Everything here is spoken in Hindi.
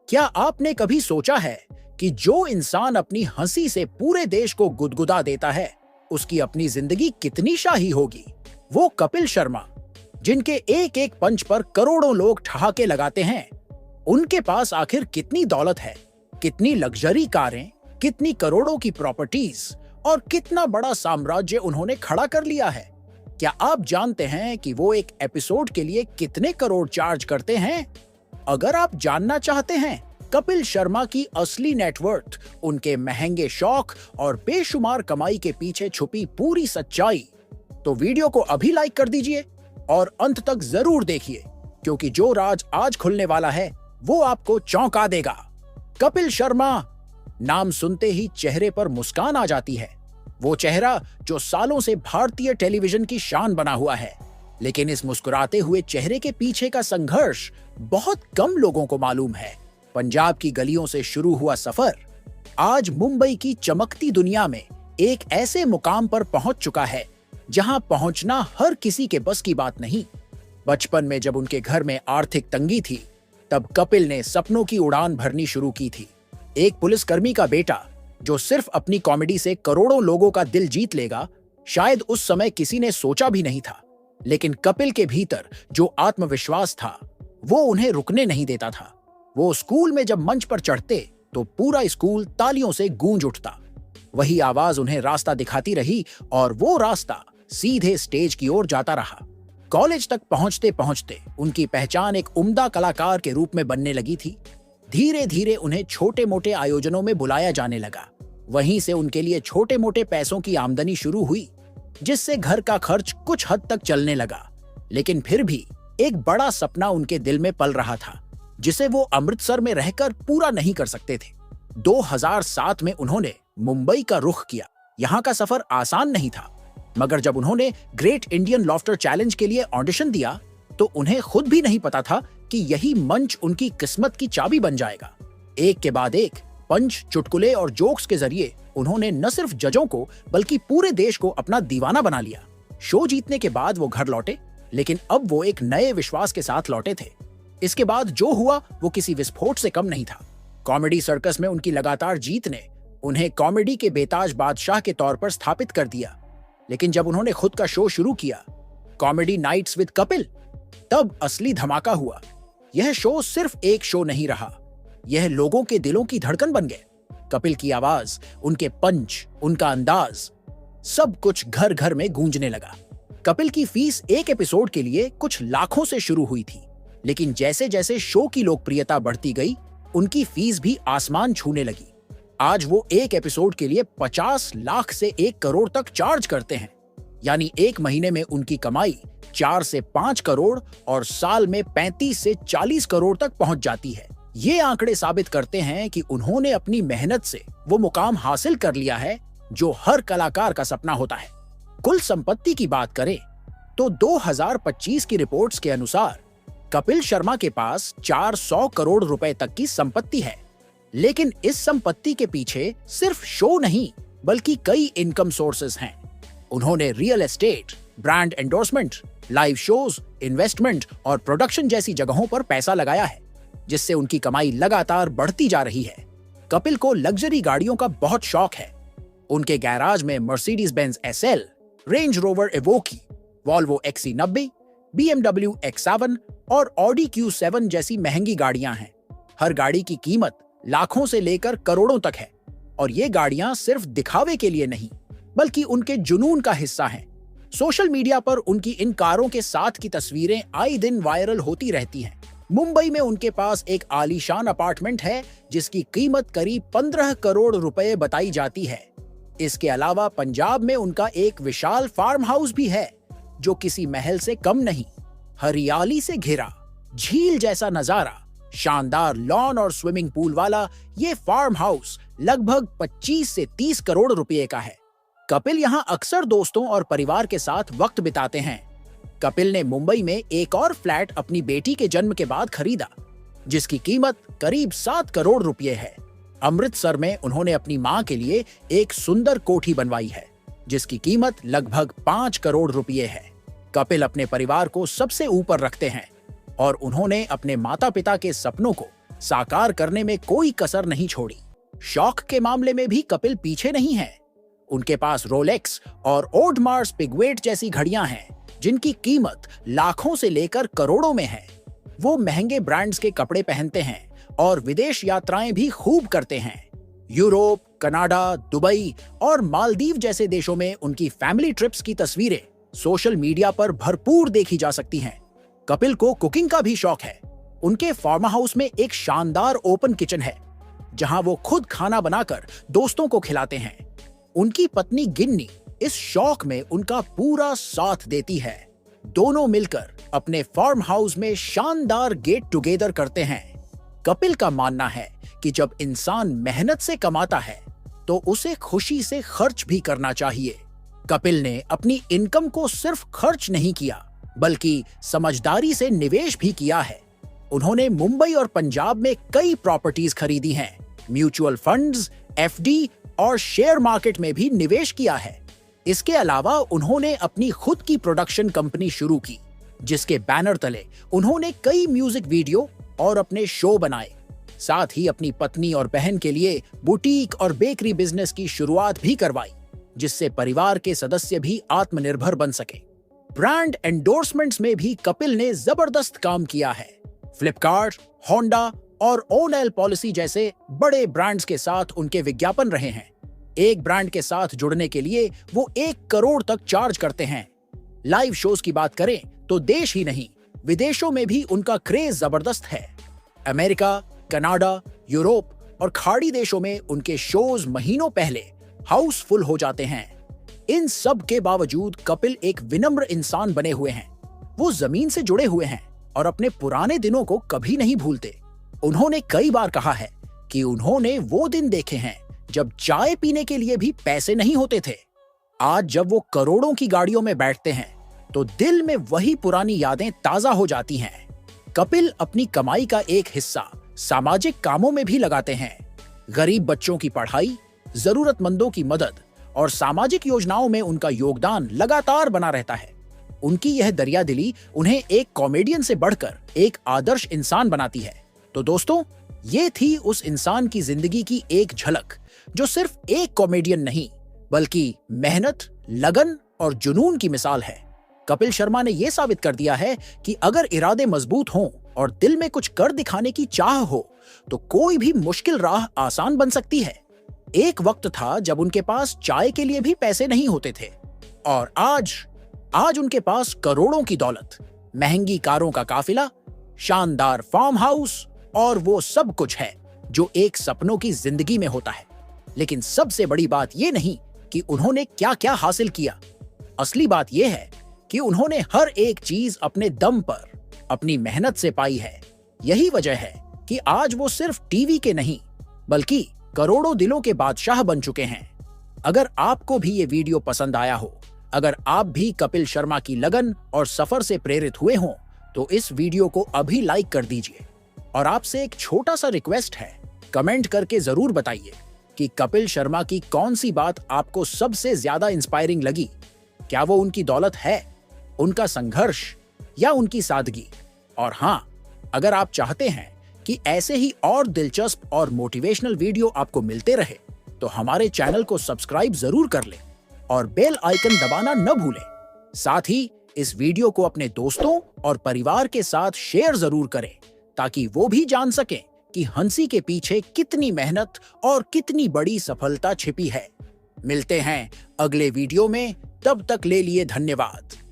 क्या आपने कभी सोचा है कि जो इंसान अपनी हंसी से पूरे देश को गुदगुदा देता है, उसकी अपनी जिंदगी कितनी शाही होगी? वो कपिल शर्मा, जिनके एक एक पंच पर करोड़ों लोग ठहाके लगाते हैं। उनके पास आखिर कितनी दौलत है, कितनी लग्जरी कारें, कितनी करोड़ों की प्रॉपर्टीज और कितना बड़ा साम्राज्य उन्होंने खड़ा कर लिया है? क्या आप जानते हैं कि वो एक एपिसोड के लिए कितने करोड़ चार्ज करते हैं? अगर आप जानना चाहते हैं कपिल शर्मा की असली नेटवर्थ, उनके महंगे शौक और बेशुमार कमाई के पीछे छुपी पूरी सच्चाई, तो वीडियो को अभी लाइक कर दीजिए और अंत तक जरूर देखिए, क्योंकि जो राज आज खुलने वाला है वो आपको चौंका देगा। कपिल शर्मा नाम सुनते ही चेहरे पर मुस्कान आ जाती है। वो चेहरा जो सालों से भारतीय टेलीविजन की शान बना हुआ है, लेकिन इस मुस्कुराते हुए चेहरे के पीछे का संघर्ष बहुत कम लोगों को मालूम है। पंजाब की गलियों से शुरू हुआ सफर आज मुंबई की चमकती दुनिया में एक ऐसे मुकाम पर पहुंच चुका है जहां पहुंचना हर किसी के बस की बात नहीं। बचपन में जब उनके घर में आर्थिक तंगी थी, तब कपिल ने सपनों की उड़ान भरनी शुरू की थी। एक पुलिसकर्मी का बेटा जो सिर्फ अपनी कॉमेडी से करोड़ों लोगों का दिल जीत लेगा, शायद उस समय किसी ने सोचा भी नहीं था। लेकिन कपिल के भीतर जो आत्मविश्वास था, वो उन्हें रुकने नहीं देता था। वो स्कूल में जब मंच पर चढ़ते तो पूरा स्कूल तालियों से गूंज उठता। वही आवाज उन्हें रास्ता दिखाती रही और वो रास्ता सीधे स्टेज की ओर जाता रहा। कॉलेज तक पहुंचते पहुंचते उनकी पहचान एक उम्दा कलाकार के रूप में बनने लगी थी। धीरे धीरे उन्हें छोटे मोटे आयोजनों में बुलाया जाने लगा। वहीं से उनके लिए छोटे मोटे पैसों की आमदनी शुरू हुई, जिससे घर का खर्च कुछ हद तक चलने लगा। लेकिन फिर भी एक बड़ा सपना उनके दिल में पल रहा था, जिसे वो अमृतसर में रहकर पूरा नहीं कर सकते थे। 2007 में उन्होंने मुंबई का रुख किया। यहाँ का सफर आसान नहीं था, मगर जब उन्होंने ग्रेट इंडियन लॉफ्टर चैलेंज के लिए ऑडिशन दिया, तो उन्हें खुद भी नहीं पता था कि यही मंच उनकी किस्मत की चाबी बन जाएगा। एक के बाद एक पंच, चुटकुले और जोक्स के जरिए उन्होंने न सिर्फ जजों को बल्कि पूरे देश को अपना दीवाना बना लिया। शो जीतने के बाद वो घर लौटे, लेकिन अब वो एक नए विश्वास के साथ लौटे थे। इसके बाद जो हुआ वो किसी विस्फोट से कम नहीं था। कॉमेडी सर्कस में उनकी लगातार जीत ने उन्हें कॉमेडी के बेताज बादशाह के तौर पर स्थापित कर दिया। लेकिन जब उन्होंने खुद का शो शुरू किया, कॉमेडी नाइट्स विद कपिल, तब असली धमाका हुआ। यह शो सिर्फ एक शो नहीं रहा, यह लोगों के दिलों की धड़कन बन गए। कपिल की आवाज, उनके पंच, उनका अंदाज, सब कुछ घर घर में गूंजने लगा। कपिल की फीस एक एपिसोड के लिए कुछ लाखों से शुरू हुई थी, लेकिन जैसे जैसे शो की लोकप्रियता बढ़ती गई, उनकी फीस भी आसमान छूने लगी। आज वो एक एपिसोड के लिए 50 लाख से 1 करोड़ तक चार्ज करते हैं। यानी एक महीने में उनकी कमाई 4 से 5 करोड़ और साल में 35 से 40 करोड़ तक पहुंच जाती है। ये आंकड़े साबित करते हैं कि उन्होंने अपनी मेहनत से वो मुकाम हासिल कर लिया है जो हर कलाकार का सपना होता है। कुल संपत्ति की बात करें तो 2025 की रिपोर्ट्स के अनुसार कपिल शर्मा के पास 400 करोड़ रुपए तक की संपत्ति है। लेकिन इस संपत्ति के पीछे सिर्फ शो नहीं, बल्कि कई इनकम सोर्सेज हैं। उन्होंने real estate, brand endorsement, live shows, investment और प्रोडक्शन जैसी जगहों पर पैसा लगाया है, जिससे उनकी कमाई लगातार बढ़ती जा रही है। कपिल को लग्जरी गाड़ियों का बहुत शौक है। उनके गैराज में Mercedes Benz SL, Range Rover Evoque, Volvo XC90, BMW X7 और ऑडी Q7 जैसी महंगी गाड़ियां हैं। हर गाड़ी की कीमत लाखों से लेकर करोड़ों तक है, और ये गाड़ियां सिर्फ दिखावे के लिए नहीं, बल्कि उनके जुनून का हिस्सा हैं। सोशल मीडिया पर उनकी इन कारों के साथ की तस्वीरें आए दिन वायरल होती रहती हैं। मुंबई में उनके पास एक आलीशान अपार्टमेंट है, जिसकी कीमत करीब 15 करोड़ रुपए बताई जाती है। इसके अलावा पंजाब में उनका एक विशाल फार्म हाउस भी है, जो किसी महल से कम नहीं। हरियाली से घिरा, झील जैसा नजारा, शानदार लॉन और स्विमिंग पूल वाला ये फार्म हाउस लगभग 25 से 30 करोड़ रुपए का है। कपिल यहाँ अक्सर दोस्तों और परिवार के साथ वक्त बिताते हैं। कपिल ने मुंबई में एक और फ्लैट अपनी बेटी के जन्म के बाद खरीदा, जिसकी कीमत करीब 7 करोड़ रुपए है। अमृतसर में उन्होंने अपनी मां के लिए एक सुंदर कोठी बनवाई है, जिसकी कीमत लगभग 5 करोड़ रुपए है। कपिल अपने परिवार को सबसे ऊपर रखते हैं और उन्होंने अपने माता पिता के सपनों को साकार करने में कोई कसर नहीं छोड़ी। शौक के मामले में भी कपिल पीछे नहीं है। उनके पास रोलेक्स और ओडमार्स पिगवेट जैसी घड़ियां हैं, जिनकी कीमत लाखों से लेकर करोड़ों में है। वो महंगे ब्रांड्स के कपड़े पहनते हैं और विदेश यात्राएं भी खूब करते हैं। यूरोप, कनाडा, दुबई और मालदीव जैसे देशों में उनकी फैमिली ट्रिप्स की तस्वीरें सोशल मीडिया पर भरपूर देखी जा सकती हैं। कपिल को कुकिंग का भी शौक है। उनके फार्म हाउस में एक शानदार ओपन किचन है, जहां वो खुद खाना बनाकर दोस्तों को खिलाते हैं। उनकी पत्नी गिन्नी इस शौक में उनका पूरा साथ देती है। दोनों मिलकर अपने फार्म हाउस में शानदार गेट टुगेदर करते हैं। कपिल का मानना है कि जब इंसान मेहनत से कमाता है तो उसे खुशी से खर्च भी करना चाहिए। कपिल ने अपनी इनकम को सिर्फ खर्च नहीं किया, बल्कि समझदारी से निवेश भी किया है। उन्होंने मुंबई और पंजाब में कई प्रॉपर्टीज खरीदी हैं, म्यूचुअल फंड्स, एफडी और शेयर मार्केट में भी निवेश किया है। इसके अलावा उन्होंने अपनी खुद की प्रोडक्शन कंपनी शुरू की, जिसके बैनर तले उन्होंने कई म्यूजिक वीडियो और अपने शो बनाए। साथ ही अपनी पत्नी और बहन के लिए बुटीक और बेकरी बिजनेस की शुरुआत भी करवाई, जिससे परिवार के सदस्य भी आत्मनिर्भर बन सके। ब्रांड एंडोर्समेंट्स में भी कपिल ने जबरदस्त काम किया है। फ्लिपकार्ट, होंडा और ओनेल पॉलिसी जैसे बड़े ब्रांड्स के साथ उनके विज्ञापन रहे हैं। एक ब्रांड के साथ जुड़ने के लिए वो 1 करोड़ तक चार्ज करते हैं। लाइव शोज की बात करें तो देश ही नहीं, विदेशों में भी उनका क्रेज जबरदस्त है। अमेरिका, कनाडा, यूरोप और खाड़ी देशों में उनके शोज महीनों पहले हाउसफुल हो जाते हैं। इन सब के बावजूद कपिल एक विनम्र इंसान बने हुए हैं। वो जमीन से जुड़े हुए हैं और अपने पुराने दिनों को कभी नहीं भूलते। उन्होंने कई बार कहा है कि उन्होंने वो दिन देखे हैं जब चाय पीने के लिए भी पैसे नहीं होते थे। आज जब वो करोड़ों की गाड़ियों में बैठते हैं तो दिल में वही पुरानी यादें ताजा हो जाती हैं। कपिल अपनी कमाई का एक हिस्सा सामाजिक कामों में भी लगाते हैं। गरीब बच्चों की पढ़ाई, जरूरतमंदों की मदद और सामाजिक योजनाओं में उनका योगदान लगातार बना रहता है। उनकी यह दरियादिली उन्हें एक कॉमेडियन से बढ़कर एक आदर्श इंसान बनाती है। तो दोस्तों, ये थी उस इंसान की जिंदगी की एक झलक, जो सिर्फ एक कॉमेडियन नहीं, बल्कि मेहनत, लगन और जुनून की मिसाल है। कपिल शर्मा ने यह साबित कर दिया है कि अगर इरादे मजबूत हों और दिल में कुछ कर दिखाने की चाह हो, तो कोई भी मुश्किल राह आसान बन सकती है। एक वक्त था जब उनके पास चाय के लिए भी पैसे नहीं होते थे, और आज उनके पास करोड़ों की दौलत, महंगी कारों का काफिला, शानदार फार्म हाउस और वो सब कुछ है जो एक सपनों की जिंदगी में होता है। लेकिन सबसे बड़ी बात यह नहीं कि उन्होंने क्या-क्या हासिल किया। असली बात यह है कि उन्होंने हर एक चीज अपने दम पर, अपनी मेहनत से पाई है। यही वजह है कि आज वो सिर्फ टीवी के नहीं, बल्कि करोड़ों दिलों के बादशाह बन चुके हैं। अगर आपको भी ये वीडियो पसंद आया हो, अगर आप भी कपिल शर्मा की लगन और सफर से प्रेरित हुए हों, तो इस वीडियो को अभी लाइक कर दीजिए। और आपसे एक छोटा सा रिक्वेस्ट है, कमेंट करके जरूर बताइए कि कपिल शर्मा की कौन सी बात आपको सबसे ज्यादा इंस्पायरिंग लगी। क्या वो उनकी दौलत है, उनका संघर्ष या उनकी सादगी? और हाँ, अगर आप चाहते हैं कि ऐसे ही और दिलचस्प और मोटिवेशनल वीडियो आपको मिलते रहे, तो हमारे चैनल को सब्सक्राइब जरूर कर लें और बेल आइकन दबाना न भूलें। साथ ही इस वीडियो को अपने दोस्तों और परिवार के साथ शेयर जरूर करें, ताकि वो भी जान सकें कि हंसी के पीछे कितनी मेहनत और कितनी बड़ी सफलता छिपी है। मिलते हैं अगले वीडियो में, तब तक ले लिए धन्यवाद।